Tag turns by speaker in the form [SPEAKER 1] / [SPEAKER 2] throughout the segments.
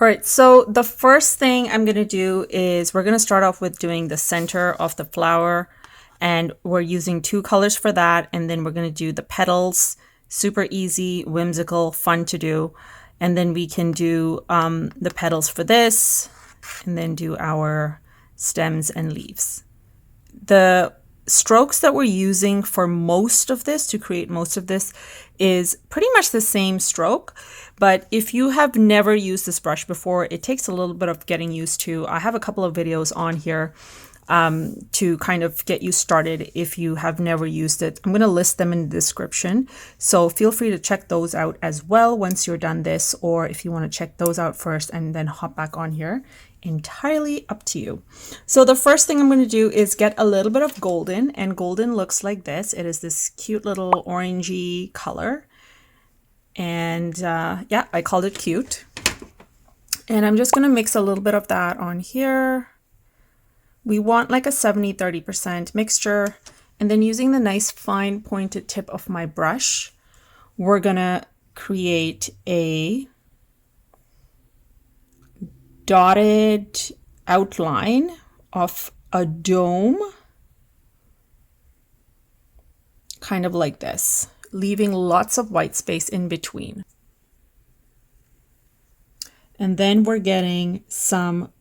[SPEAKER 1] All right, so the first thing I'm going to do is we're going to start off with doing the center of the flower, and we're using two colors for that. And then we're going to do the petals, super easy, whimsical, fun to do. And then we can do the petals for this, and then do our stems and leaves. The strokes that we're using for most of this, to create most of this, is pretty much the same stroke. But if you have never used this brush before, it takes a little bit of getting used to. I have a couple of videos on here to kind of get you started if you have never used it. I'm going to list them in the description, so feel free to check those out as well once you're done this, or if you want to check those out first and then hop back on here. Entirely up to you. So the first thing I'm going to do is get a little bit of golden, and golden looks like this. It is this cute little orangey color, and yeah, I called it cute. And I'm just going to mix a little bit of that on here. We want like a 70-30% mixture, and then using the nice fine pointed tip of my brush, we're gonna create a dotted outline of a dome, kind of like this, leaving lots of white space in between. And then we're getting some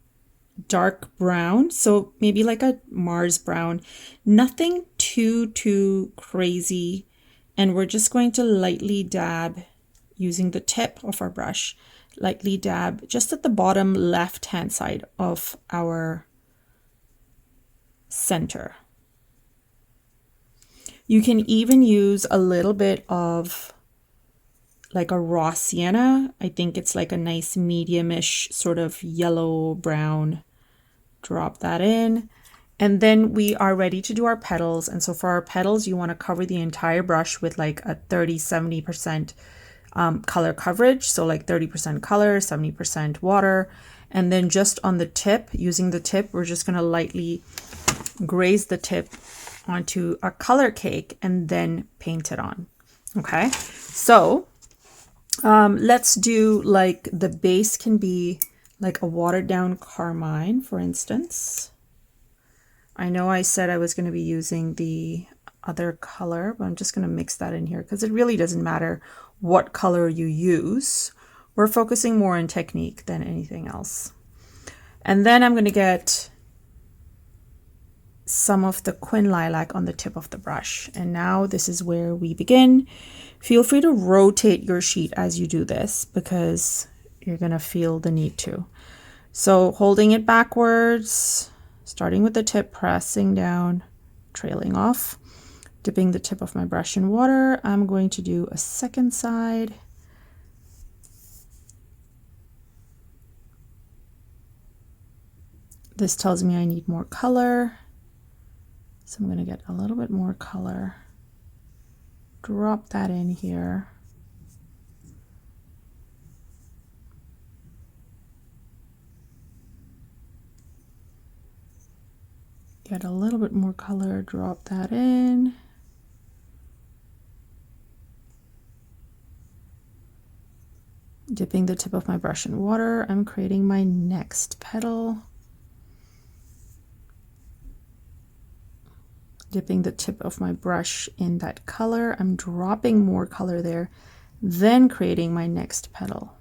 [SPEAKER 1] dark brown, so maybe like a Mars brown, nothing too crazy. And we're just going to lightly dab using the tip of our brush, lightly dab just at the bottom left hand side of our center. You can even use a little bit of like a raw sienna. I think it's like a nice medium-ish sort of yellow brown. Drop that in, and then we are ready to do our petals. And so for our petals, you want to cover the entire brush with like a 30-70% color coverage, so like 30% color, 70% water. And then just on the tip, using the tip, we're just going to lightly graze the tip onto a color cake and then paint it on. Okay, so let's do, like, the base can be like a watered down carmine, for instance. I know I said I was going to be using the other color, but I'm just going to mix that in here because it really doesn't matter what color you use. We're focusing more on technique than anything else. And then I'm going to get some of the Quin Lilac on the tip of the brush. And now this is where we begin. Feel free to rotate your sheet as you do this because you're going to feel the need to. So holding it backwards, starting with the tip, pressing down, trailing off, dipping the tip of my brush in water. I'm going to do a second side. This tells me I need more color. So I'm going to get a little bit more color. Drop that in here. Get a little bit more color, drop that in. Dipping the tip of my brush in water, I'm creating my next petal. Dipping the tip of my brush in that color, I'm dropping more color there, then creating my next petal.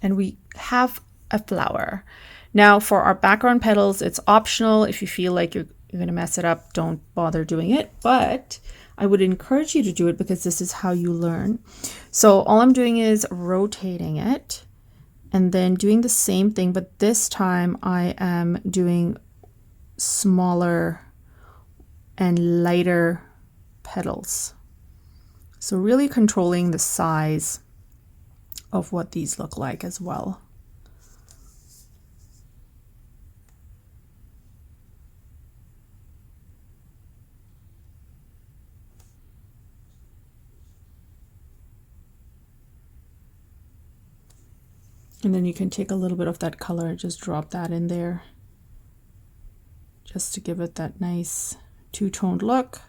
[SPEAKER 1] And we have a flower. Now for our background petals, it's optional. If you feel like you're going to mess it up, don't bother doing it, but I would encourage you to do it because this is how you learn. So all I'm doing is rotating it and then doing the same thing, but this time I am doing smaller and lighter petals. So really controlling the size of what these look like as well. And then you can take a little bit of that color, just drop that in there, just to give it that nice two-toned look.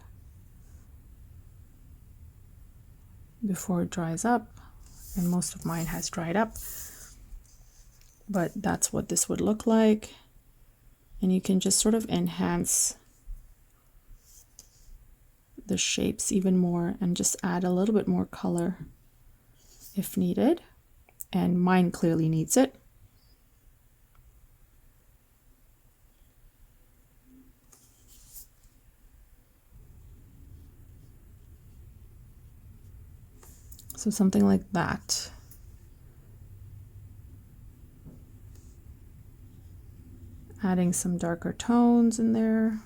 [SPEAKER 1] before it dries up, and most of mine has dried up, but that's what this would look like. And you can just sort of enhance the shapes even more and just add a little bit more color if needed, and mine clearly needs it. So something like that. Adding some darker tones in there.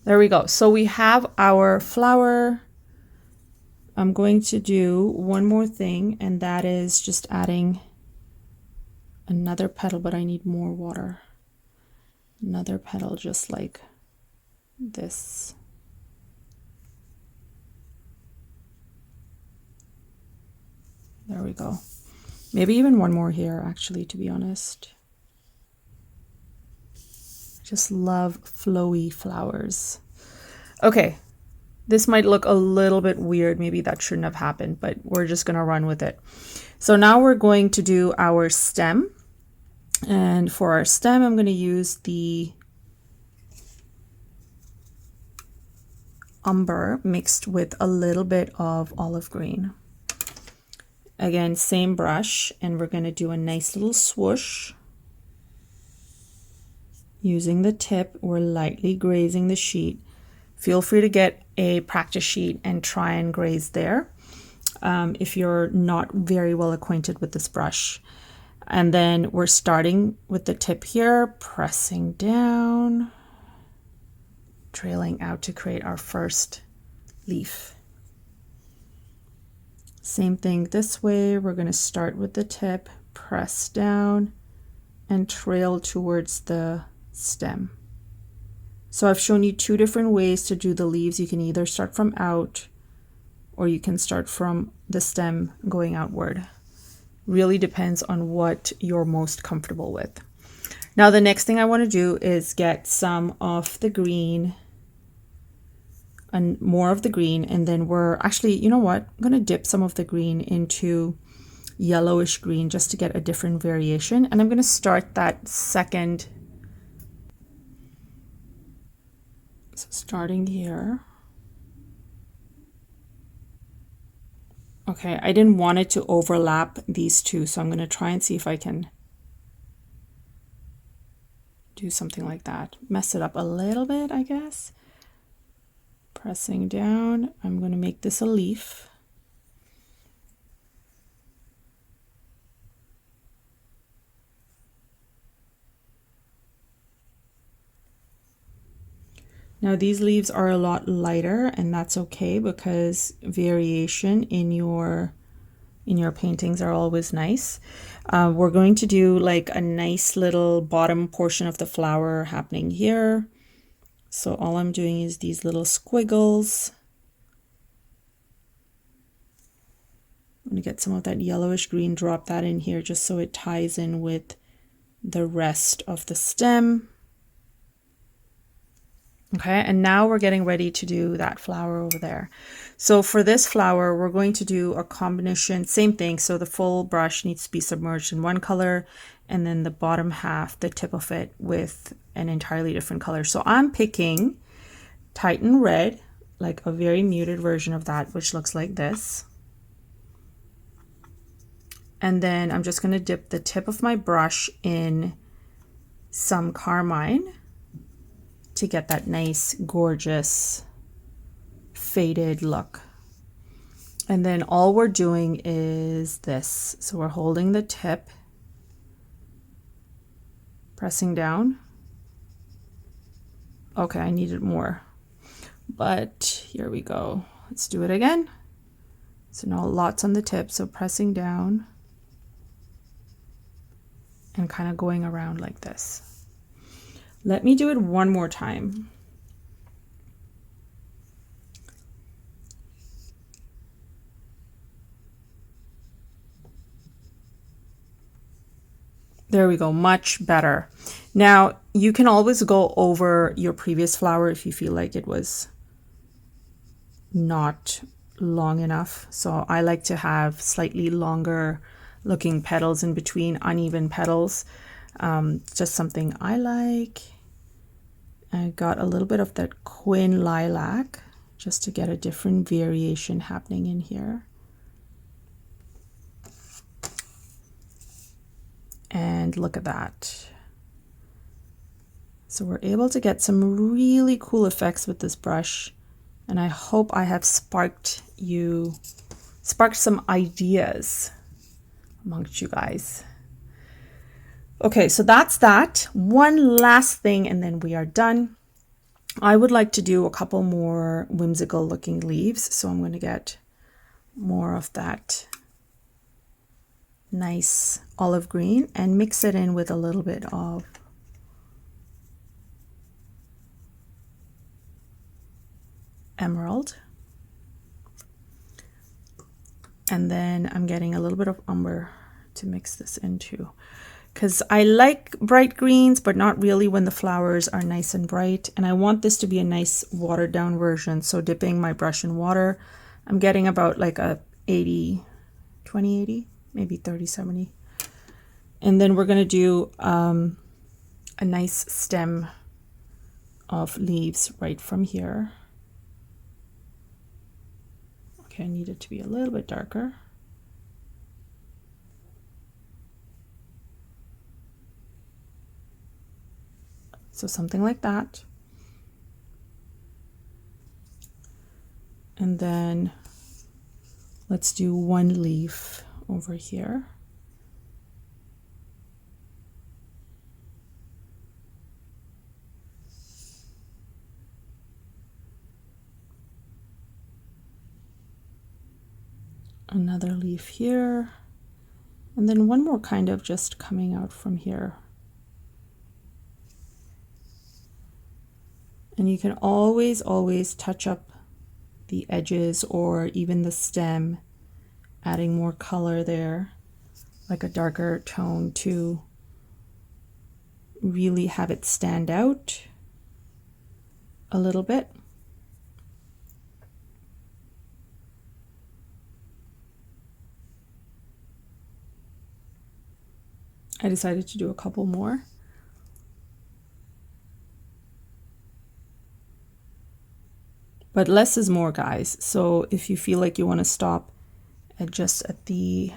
[SPEAKER 1] There we go. So we have our flower. I'm going to do one more thing, and that is just adding another petal, but I need more water. Another petal just like this. There we go. Maybe even one more here, actually, to be honest. I just love flowy flowers. Okay, this might look a little bit weird. Maybe that shouldn't have happened, but we're just gonna run with it. So now we're going to do our stem. And for our stem, I'm gonna use the umber mixed with a little bit of olive green. Again, same brush, and we're going to do a nice little swoosh. Using the tip, we're lightly grazing the sheet. Feel free to get a practice sheet and try and graze there if you're not very well acquainted with this brush. And then we're starting with the tip here, pressing down, trailing out to create our first leaf. Same thing this way. We're going to start with the tip, press down, and trail towards the stem. So I've shown you two different ways to do the leaves. You can either start from out, or you can start from the stem going outward. Really depends on what you're most comfortable with. Now the next thing I want to do is get some of the green and more of the green, and then we're actually, you know what, I'm going to dip some of the green into yellowish green just to get a different variation. And I'm going to start that second, so starting here. Okay, I didn't want it to overlap these two, so I'm going to try and see if I can do something like that. Mess it up a little bit, I guess. Pressing down, I'm going to make this a leaf. Now these leaves are a lot lighter, and that's okay because variation in your paintings are always nice. We're going to do like a nice little bottom portion of the flower happening here. So all I'm doing is these little squiggles. I'm going to get some of that yellowish green, drop that in here just so it ties in with the rest of the stem. Okay, and now we're getting ready to do that flower over there. So for this flower, we're going to do a combination, same thing. So the full brush needs to be submerged in one color, and then the bottom half, the tip of it, with an entirely different color. So I'm picking Titan Red, like a very muted version of that, which looks like this. And then I'm just going to dip the tip of my brush in some carmine to get that nice, gorgeous, faded look. And then all we're doing is this. So we're holding the tip, pressing down. Okay, I needed more, but here we go. Let's do it again. So now lots on the tip, so pressing down and kind of going around like this. Let me do it one more time. There we go, much better. Now you can always go over your previous flower if you feel like it was not long enough. So I like to have slightly longer looking petals in between uneven petals. Just something I like. I got a little bit of that Quin lilac just to get a different variation happening in here. And look at that. So we're able to get some really cool effects with this brush. And I hope I have sparked some ideas amongst you guys. Okay, so that's that. One last thing and then we are done. I would like to do a couple more whimsical looking leaves. So I'm going to get more of that nice olive green and mix it in with a little bit of emerald. And then I'm getting a little bit of umber to mix this into, because I like bright greens, but not really when the flowers are nice and bright. And I want this to be a nice watered down version. So dipping my brush in water, I'm getting about like a 80, 20, 80, maybe 30, 70. And then we're going to do a nice stem of leaves right from here. Okay, I need it to be a little bit darker. So something like that. And then let's do one leaf over here. Another leaf here. And then one more kind of just coming out from here. And you can always touch up the edges or even the stem, adding more color there, like a darker tone to really have it stand out a little bit. I decided to do a couple more. But less is more, guys. So if you feel like you want to stop at just at the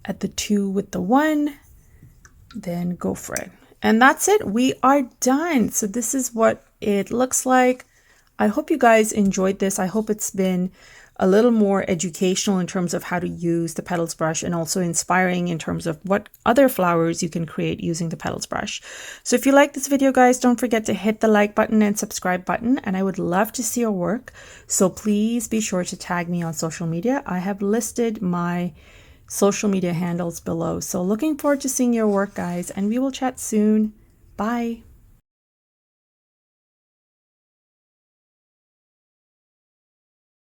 [SPEAKER 1] 2 with the 1, then go for it. And that's it. We are done. So this is what it looks like. I hope you guys enjoyed this. I hope it's been a little more educational in terms of how to use the petals brush, and also inspiring in terms of what other flowers you can create using the petals brush. So if you like this video, guys, don't forget to hit the like button and subscribe button, and I would love to see your work. So please be sure to tag me on social media. I have listed my social media handles below. So looking forward to seeing your work, guys, and we will chat soon. Bye.